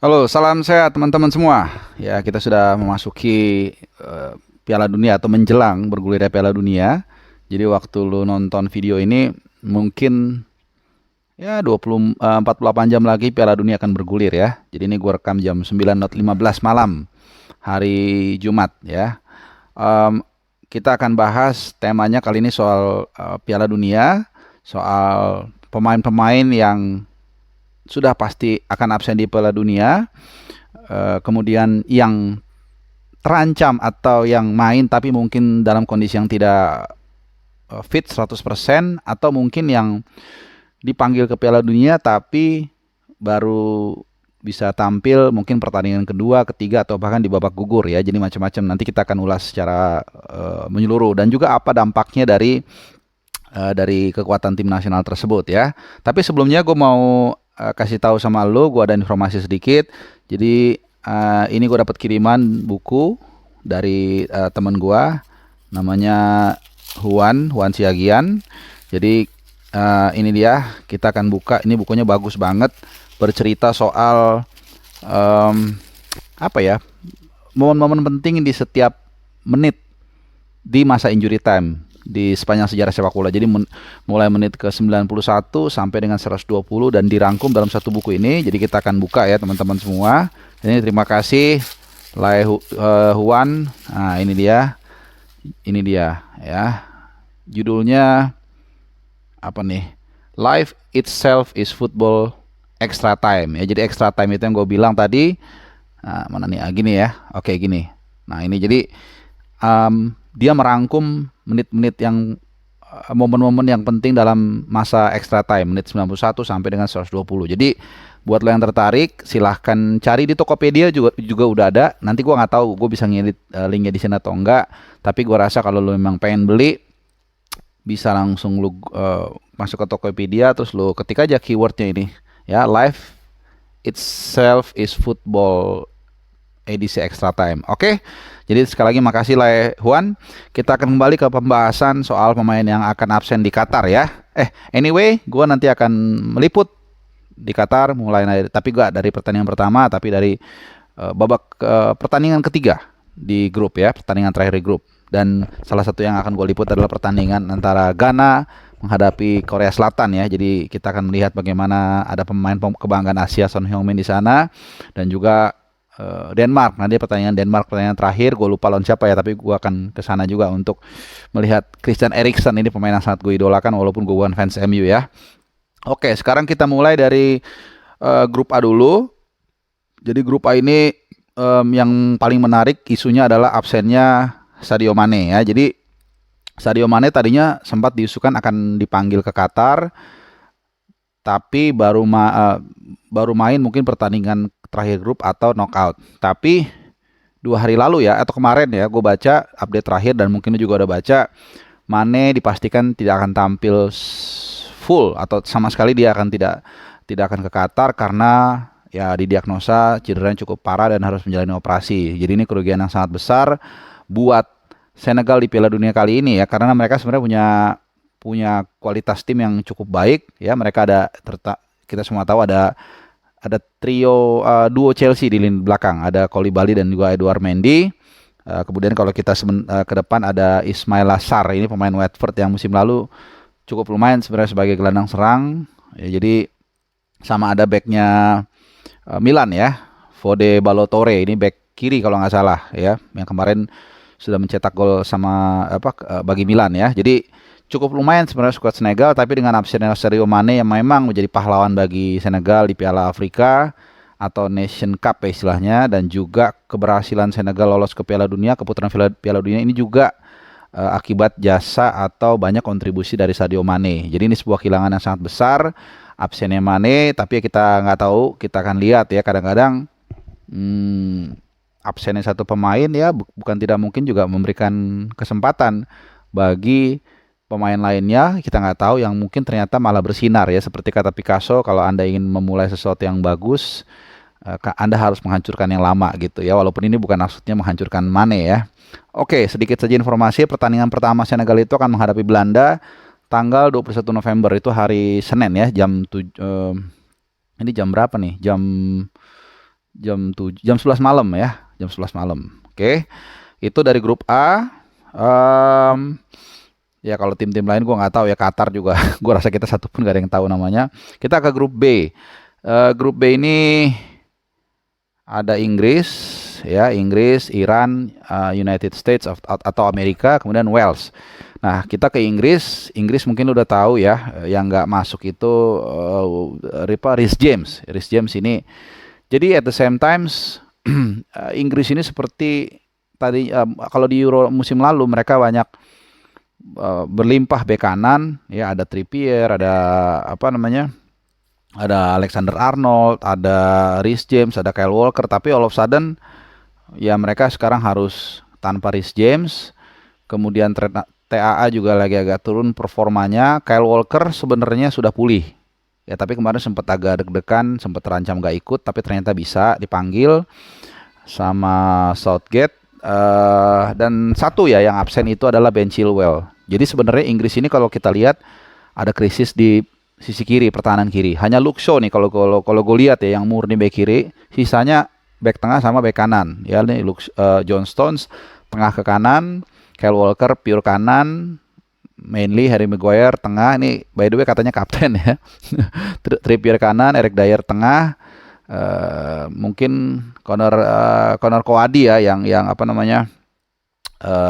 Halo, salam sehat teman-teman semua. Ya, kita sudah memasuki Piala Dunia atau menjelang bergulirnya Piala Dunia. Jadi waktu lu nonton video ini mungkin ya 48 jam lagi Piala Dunia akan bergulir ya. Jadi ini gua rekam jam 9.15 malam hari Jumat ya. Em, kita akan bahas temanya kali ini soal Piala Dunia, soal pemain-pemain yang sudah pasti akan absen di Piala Dunia, kemudian yang terancam atau yang main tapi mungkin dalam kondisi yang tidak fit 100% atau mungkin yang dipanggil ke Piala Dunia tapi baru bisa tampil mungkin pertandingan kedua, ketiga atau bahkan di babak gugur ya. Jadi macam-macam nanti kita akan ulas secara menyeluruh dan juga apa dampaknya dari kekuatan tim nasional tersebut ya. Tapi sebelumnya gue mau kasih tahu sama lo, gue ada informasi sedikit. Jadi ini gue dapat kiriman buku dari teman gue, namanya Juan Siagian. Jadi ini dia, kita akan buka. Ini bukunya bagus banget, bercerita soal apa ya, momen-momen penting di setiap menit di masa injury time di sepanjang sejarah sepak bola. Jadi mulai menit ke 91 sampai dengan 120 dan dirangkum dalam satu buku ini. Jadi kita akan buka ya teman-teman semua. Ini terima kasih Juan. Nah, ini dia. Ini dia ya. Judulnya apa nih? Life itself is football extra time ya. Jadi extra time itu yang gue bilang tadi. Nah, mana nih? Gini ya. Oke, gini. Nah, ini jadi dia merangkum menit-menit yang momen-momen yang penting dalam masa extra time, menit 91 sampai dengan 120. Jadi buat lo yang tertarik silahkan cari di Tokopedia, juga udah ada. Nanti gua nggak tahu gue bisa ngedit linknya di sana atau enggak, tapi gua rasa kalau lo memang pengen beli bisa langsung lo masuk ke Tokopedia, terus lo ketik aja keywordnya ini ya, life itself is football edisi extra time. Oke. Jadi sekali lagi makasih lah Juan. Kita akan kembali ke pembahasan soal pemain yang akan absen di Qatar ya. Anyway, gue nanti akan meliput di Qatar mulai tapi gak dari pertandingan pertama, tapi dari babak pertandingan ketiga di grup ya, pertandingan terakhir di grup. Dan salah satu yang akan gue liput adalah pertandingan antara Ghana menghadapi Korea Selatan ya. Jadi kita akan melihat bagaimana ada pemain kebanggaan Asia Son Heung-min di sana, dan juga Denmark. Nanti pertandingan terakhir gue lupa lawan siapa ya, tapi gue akan ke sana juga untuk melihat Christian Eriksen. Ini pemain yang sangat gue idolakan walaupun gue bukan fans MU ya. Oke, sekarang kita mulai dari grup A dulu. Jadi grup A ini yang paling menarik isunya adalah absennya Sadio Mane ya. Jadi Sadio Mane tadinya sempat diisukan akan dipanggil ke Qatar, tapi baru main mungkin pertandingan terakhir grup atau knockout. Tapi 2 hari lalu ya, atau kemarin ya, gue baca update terakhir dan mungkin lu juga udah baca, Mane dipastikan tidak akan tampil full atau sama sekali. Dia akan tidak akan ke Qatar karena ya didiagnosa cederanya cukup parah dan harus menjalani operasi. Jadi ini kerugian yang sangat besar buat Senegal di Piala Dunia kali ini ya, karena mereka sebenarnya punya kualitas tim yang cukup baik ya. Mereka kita semua tahu ada trio duo Chelsea di lini belakang, ada Koulibaly dan juga Edouard Mendy. Kemudian kalau kita ke depan ada Ismail Sarr, ini pemain Watford yang musim lalu cukup lumayan sebenarnya sebagai gelandang serang ya. Jadi sama ada backnya Milan ya, Fode Balotore, ini back kiri kalau nggak salah ya, yang kemarin sudah mencetak gol sama bagi Milan ya. Jadi cukup lumayan sebenarnya skuad Senegal, tapi dengan absennya Sadio Mane yang memang menjadi pahlawan bagi Senegal di Piala Afrika atau Nation Cup ya istilahnya, dan juga keberhasilan Senegal lolos ke Piala Dunia, keputusan Piala Dunia ini juga akibat jasa atau banyak kontribusi dari Sadio Mane. Jadi ini sebuah kehilangan yang sangat besar absennya Mane, tapi kita nggak tahu, kita akan lihat ya. Kadang-kadang absennya satu pemain ya bukan tidak mungkin juga memberikan kesempatan bagi pemain lainnya. Kita nggak tahu, yang mungkin ternyata malah bersinar ya. Seperti kata Picasso, kalau Anda ingin memulai sesuatu yang bagus, Anda harus menghancurkan yang lama gitu ya. Walaupun ini bukan maksudnya menghancurkan Mane ya. Oke, sedikit saja informasi. Pertandingan pertama Senegal itu akan menghadapi Belanda tanggal 21 November, itu hari Senin ya, ini jam berapa nih? jam 11 malam ya, jam 11 malam. Oke. Itu dari grup A. Em, ya kalau tim-tim lain gua nggak tahu ya, Qatar juga gua rasa kita satu pun gak ada yang tahu namanya. Kita ke grup B. Grup B ini ada Inggris, ya Inggris, Iran, United States atau Amerika, kemudian Wales. Nah, kita ke Inggris. Inggris mungkin udah tahu ya, yang nggak masuk itu Rhys James. Rhys James ini. Jadi at the same times Inggris ini seperti tadi, kalau di Euro musim lalu mereka banyak berlimpah bek kanan, ya ada Trippier, ada apa namanya? Ada Alexander Arnold, ada Rhys James, ada Kyle Walker, tapi all of a sudden ya mereka sekarang harus tanpa Rhys James. Kemudian TAA juga lagi agak turun performanya. Kyle Walker sebenarnya sudah pulih. Ya, tapi kemarin sempat agak deg-degan, sempat terancam gak ikut, tapi ternyata bisa dipanggil sama Southgate. Dan satu ya yang absen itu adalah Ben Chilwell. Jadi sebenarnya Inggris ini kalau kita lihat ada krisis di sisi kiri, pertahanan kiri. Hanya Luke Shaw nih kalau gue lihat ya yang murni bek kiri, sisanya bek tengah sama bek kanan. Ya nih John Stones tengah ke kanan, Kyle Walker pure kanan, mainly Harry Maguire tengah. Ini by the way katanya kapten ya. Trippier kanan, Eric Dyer tengah. Mungkin Connor Coady ya yang apa namanya?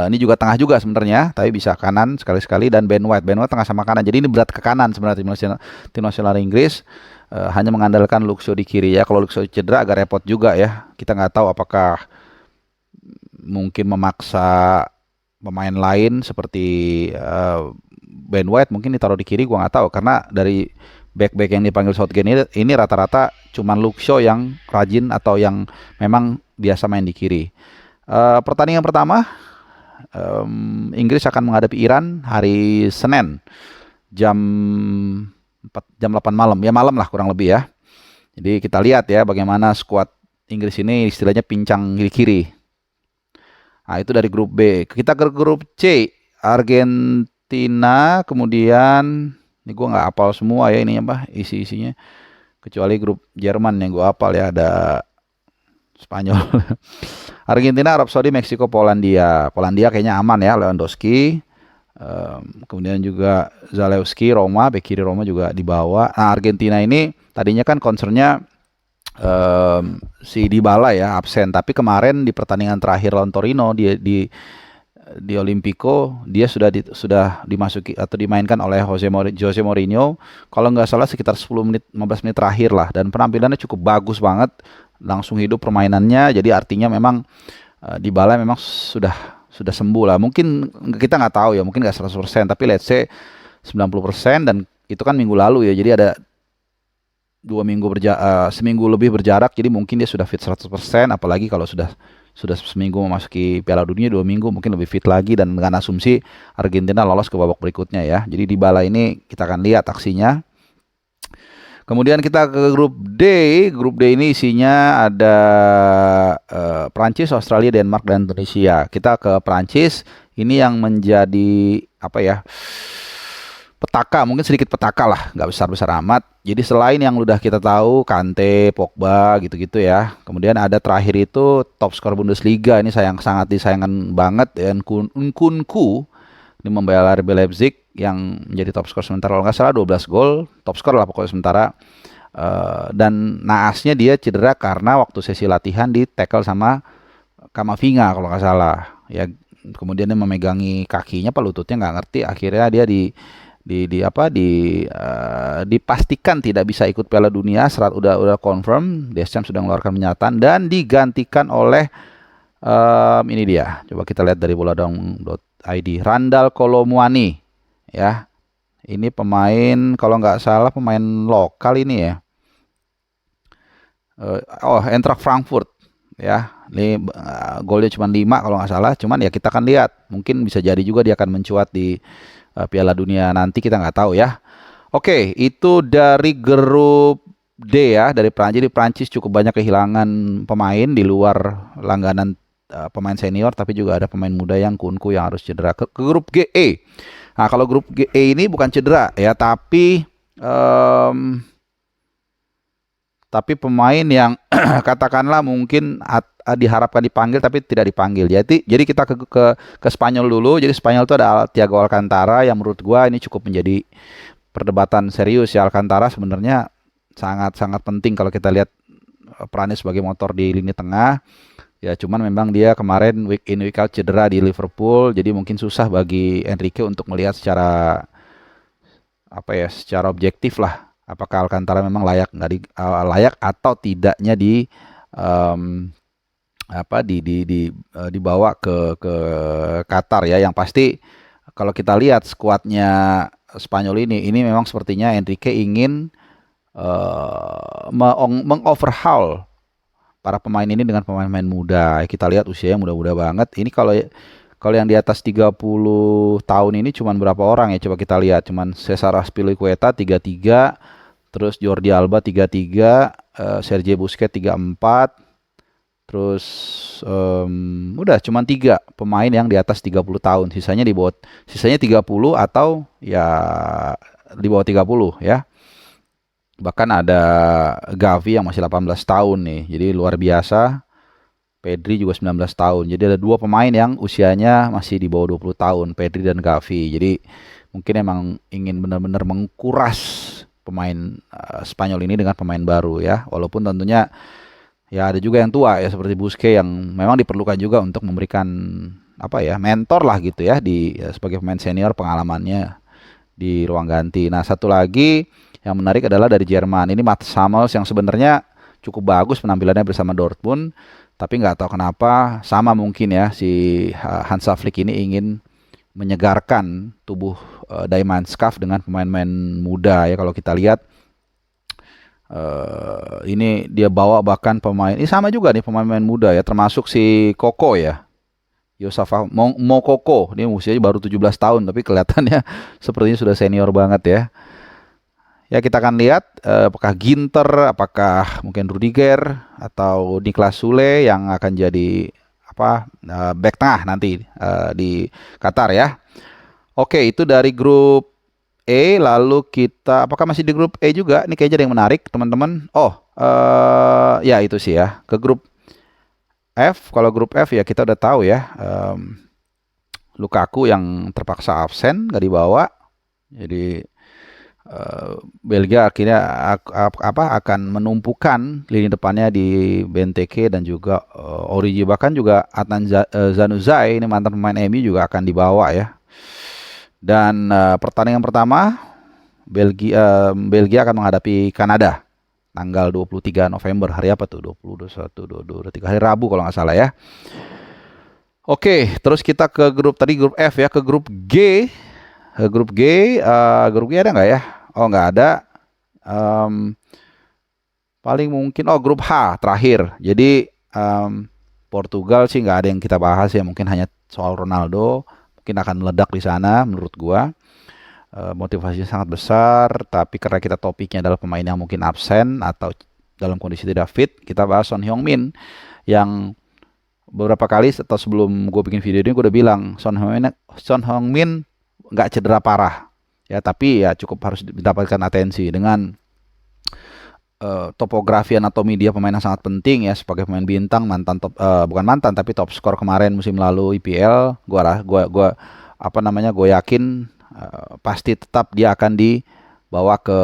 Ini juga tengah juga sebenarnya, tapi bisa kanan sekali-sekali, dan Ben White tengah sama kanan. Jadi ini berat ke kanan sebenarnya tim nasional Inggris. Hanya mengandalkan Luke Shaw di kiri ya. Kalau Luke Shaw cedera agak repot juga ya. Kita nggak tahu apakah mungkin memaksa pemain lain seperti Ben White mungkin ditaruh di kiri, gua nggak tahu, karena dari back-back yang dipanggil Southgate ini rata-rata cuman Luke Shaw yang rajin atau yang memang biasa main di kiri. Pertandingan pertama, Inggris akan menghadapi Iran hari Senin jam 8 malam, ya malam lah kurang lebih ya. Jadi kita lihat ya bagaimana skuad Inggris ini istilahnya pincang di kiri. Nah, itu dari grup B. Kita ke grup C, Argentina, kemudian ini gue nggak hafal semua ya ini apa isi-isinya, kecuali grup Jerman yang gue hafal ya, ada Spanyol. Argentina, Arab Saudi, Meksiko, Polandia. Polandia kayaknya aman ya, Lewandowski. Kemudian juga Zalewski, Roma, bek kiri Roma juga dibawa. Nah, Argentina ini tadinya kan concernnya si Dybala ya absen, tapi kemarin di pertandingan terakhir lawan Torino di Olimpico dia sudah dimasuki atau dimainkan oleh Jose Mourinho. Kalau nggak salah sekitar 10 menit 15 menit terakhir lah, dan penampilannya cukup bagus banget, langsung hidup permainannya. Jadi artinya memang Dybala memang sudah sembuh lah. Mungkin kita nggak tahu ya, mungkin nggak 100%, tapi let's say 90%, dan itu kan minggu lalu ya. Jadi ada 2 minggu seminggu lebih berjarak, jadi mungkin dia sudah fit 100%, apalagi kalau sudah seminggu memasuki Piala Dunia, 2 minggu mungkin lebih fit lagi, dan dengan asumsi Argentina lolos ke babak berikutnya ya. Jadi Dybala ini kita akan lihat aksinya. Kemudian kita ke grup D. Grup D ini isinya ada Prancis, Australia, Denmark, dan Indonesia. Kita ke Prancis. Ini yang menjadi apa ya, petaka, mungkin sedikit petaka lah, nggak besar-besar amat. Jadi selain yang udah kita tahu, Kante, Pogba gitu-gitu ya. Kemudian ada terakhir itu top skor Bundesliga, ini sangat disayangkan banget ya, Nkunku. Ini membela RB Leipzig yang menjadi top skor sementara, kalau nggak salah 12 gol, top skor lah pokoknya sementara. Dan naasnya dia cedera karena waktu sesi latihan di tackle sama Kamavinga kalau nggak salah. Ya, kemudian dia memegangi kakinya, apa lututnya nggak ngerti. Akhirnya dia dipastikan tidak bisa ikut Piala Dunia. Udah confirm, Deschamps sudah mengeluarkan pernyataan dan digantikan oleh ini dia. Coba kita lihat dari boladong.id, Randal Kolo Muani ya. Ini pemain kalau nggak salah pemain lokal ini ya. Eintracht Frankfurt ya. Ini golnya cuma 5 kalau nggak salah. Cuman ya kita akan lihat, mungkin bisa jadi juga dia akan mencuat di Piala Dunia nanti, kita nggak tahu ya. Oke, itu dari grup D ya, dari Prancis. Di Prancis cukup banyak kehilangan pemain di luar langganan pemain senior, tapi juga ada pemain muda yang Kunku yang harus cedera. Ke grup GE. Nah, kalau grup GE ini bukan cedera ya, tapi tapi pemain yang katakanlah mungkin diharapkan dipanggil tapi tidak dipanggil. Jadi kita ke Spanyol dulu. Jadi Spanyol itu ada Thiago Alcantara yang menurut gua ini cukup menjadi perdebatan serius ya. Alcantara sebenarnya sangat-sangat penting kalau kita lihat perannya sebagai motor di lini tengah. Ya cuman memang dia kemarin week in week out cedera di Liverpool, jadi mungkin susah bagi Enrique untuk melihat secara secara objektif lah apakah Alcantara memang layak nggak layak atau tidaknya em, dibawa ke Qatar ya. Yang pasti kalau kita lihat skuadnya Spanyol ini memang sepertinya Enrique ingin mengoverhaul para pemain ini dengan pemain-pemain muda. Kita lihat usianya muda-muda banget. Ini kalau yang di atas 30 tahun ini cuman berapa orang ya? Coba kita lihat. Cuman Cesar Azpilicueta 33, terus Jordi Alba 33, Sergio Busquets 34, terus udah cuman 3 pemain yang di atas 30 tahun. Sisanya 30 atau ya di bawah 30 ya. Bahkan ada Gavi yang masih 18 tahun nih. Jadi luar biasa. Pedri juga 19 tahun. Jadi ada 2 pemain yang usianya masih di bawah 20 tahun, Pedri dan Gavi. Jadi mungkin emang ingin benar-benar mengkuras pemain Spanyol ini dengan pemain baru ya. Walaupun tentunya ya ada juga yang tua ya seperti Busquets yang memang diperlukan juga untuk memberikan mentor lah gitu ya sebagai pemain senior pengalamannya di ruang ganti. Nah, satu lagi yang menarik adalah dari Jerman. Ini Mats Hummels yang sebenarnya cukup bagus penampilannya bersama Dortmund, tapi nggak tahu kenapa sama mungkin ya si Hansa Flick ini ingin menyegarkan tubuh Die Mannschaft dengan pemain-pemain muda ya. Kalau kita lihat ini dia bawa bahkan pemain ini sama juga nih pemain-pemain muda ya, termasuk si Koko ya. Yosafa Mokoko, ini usianya baru 17 tahun tapi kelihatannya sepertinya sudah senior banget ya. Ya kita akan lihat apakah Ginter, apakah mungkin Rudiger atau Niklas Sule yang akan jadi back tengah nanti di Qatar ya. Oke, itu dari grup E. Lalu kita apakah masih di grup E juga? Ini kayaknya ada yang menarik teman-teman. Ya itu sih ya. Ke grup F. Kalau grup F ya kita udah tahu ya. Lukaku yang terpaksa absen, nggak dibawa. Jadi Belgia akhirnya akan menumpukan lini depannya di Benteke dan juga Origi, bahkan juga Adnan Zanuzaj ini mantan pemain MU juga akan dibawa ya. Dan pertandingan pertama Belgia akan menghadapi Kanada tanggal 23 November. Hari apa tuh? 20, 21, 22, 23 hari Rabu kalau nggak salah ya. Oke, terus kita ke grup F ya, ke grup G. Grup G ada nggak ya? Oh nggak ada. Paling mungkin grup H terakhir. Jadi Portugal sih nggak ada yang kita bahas ya. Mungkin hanya soal Ronaldo. Mungkin akan meledak di sana menurut gua. Motivasinya sangat besar. Tapi karena kita topiknya adalah pemain yang mungkin absen atau dalam kondisi tidak fit, kita bahas Son Heung-min yang beberapa kali atau sebelum gue bikin video ini gue udah bilang Son Heung-min nggak cedera parah ya, tapi ya cukup harus mendapatkan atensi dengan topografi anatomi dia pemain yang sangat penting ya sebagai pemain bintang, bukan mantan tapi top skor kemarin musim lalu IPL. Gue yakin pasti tetap dia akan dibawa ke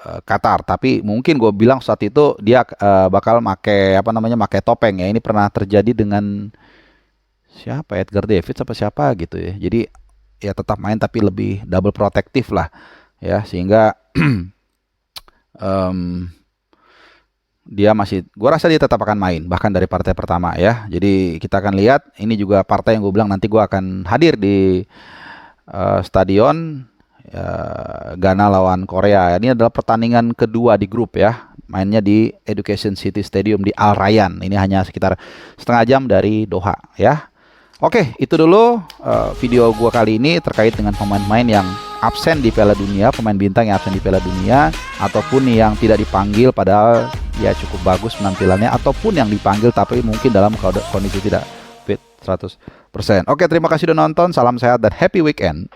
Qatar, tapi mungkin gue bilang saat itu dia bakal make topeng ya. Ini pernah terjadi dengan siapa, Edgar Davids apa siapa gitu ya. Jadi ya tetap main tapi lebih double protektif lah ya, sehingga gue rasa dia tetap akan main bahkan dari partai pertama ya. Jadi kita akan lihat, ini juga partai yang gue bilang nanti gue akan hadir di stadion Ghana lawan Korea. Ini adalah pertandingan kedua di grup ya, mainnya di Education City Stadium di Al Rayyan. Ini hanya sekitar setengah jam dari Doha ya. Oke, itu dulu video gua kali ini terkait dengan pemain-pemain yang absen di Piala Dunia, pemain bintang yang absen di Piala Dunia, ataupun yang tidak dipanggil padahal ya cukup bagus penampilannya, ataupun yang dipanggil tapi mungkin dalam kondisi tidak fit 100%. Oke, terima kasih sudah nonton, salam sehat dan happy weekend.